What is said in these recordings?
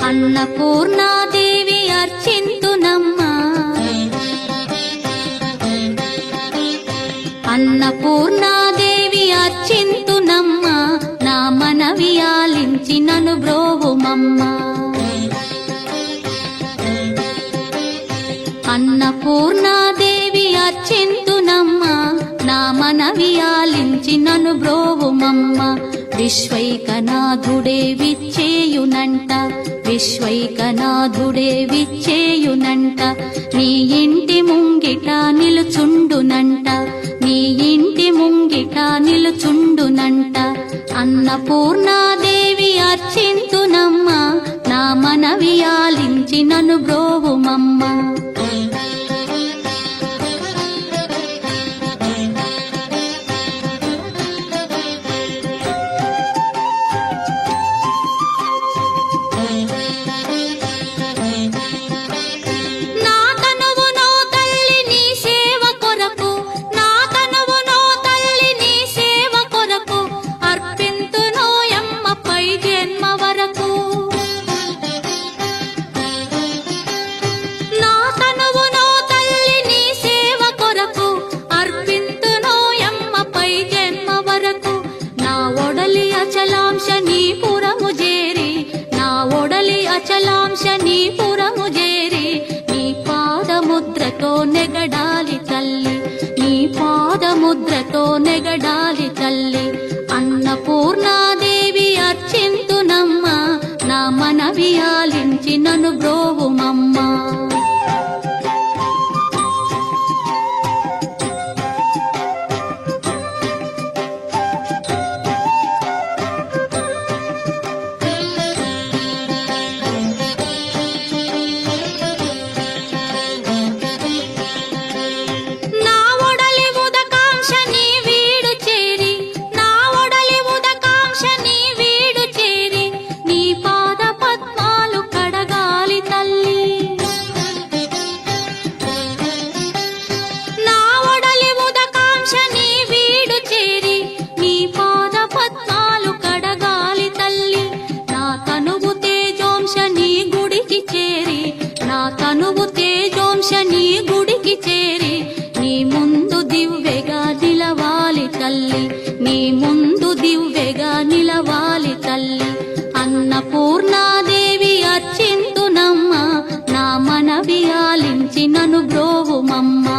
అన్నపూర్ణాదేవి అర్చింతునమ్మా, అన్నపూర్ణాదేవి అర్చింతునమ్మా, నా మనవి ఆలించి నన్ను బ్రోవుమమ్మా. అన్నపూర్ణాదేవి అర్చింతునమ్మా, నా మనవి ఆలించి నన్ను బ్రోవుమమ్మా. విశ్వైకనాథుడే విచ్చేయునంట, విశ్వైకనాథుడే విచ్చేయునంట, నీ ఇంటి ముంగిట నిలుచుండునంట, నీ ఇంటి ముంగిట నిలుచుండునంట. అన్నపూర్ణాదేవి అర్చింతునమ్మా, నా మనవి ఆలించి నన్ను బ్రోవుమమ్మా. అచలాంశ నీ పురము చేరి, నీ పాదముద్రతో నెగడాలి తల్లి, నీ పాదముద్రతో నెగడాలి తల్లి. అన్నపూర్ణాదేవి అర్చింతునమ్మా, నా మనవి ఆలించి నన్ను బ్రోవుమమ్మా. తనువు తేజోంశ నీ గుడికి చేరి, నీ ముందు దివ్వెగా నిలవాలి తల్లి, నీ ముందు దివ్వెగా నిలవాలి తల్లి. అన్నపూర్ణాదేవి అర్చింతునమ్మా, నా మనవి ఆలించి నన్ను బ్రోవుమమ్మా.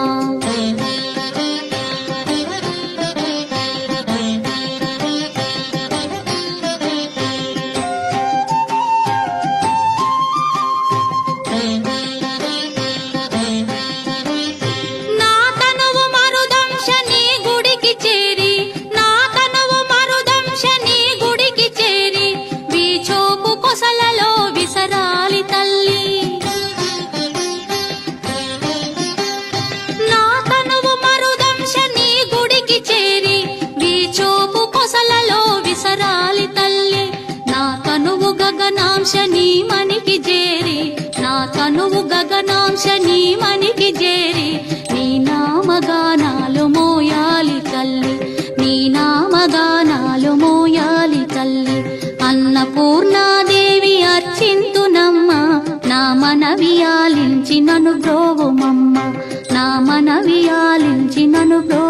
గగనాంశ నీ మనికి చేరి, నా తనువు గగనాంశ నీ మనికి చేరి, నీ నామగానాలు మోయాలి తల్లి, నీ నామగానాలు మోయాలి తల్లి. అన్నపూర్ణాదేవి అర్చింతునమ్మా, నా మనవి ఆలించి నన్ను బ్రోవుమమ్మా, నా మనవి ఆలించి నన్ను బ్రో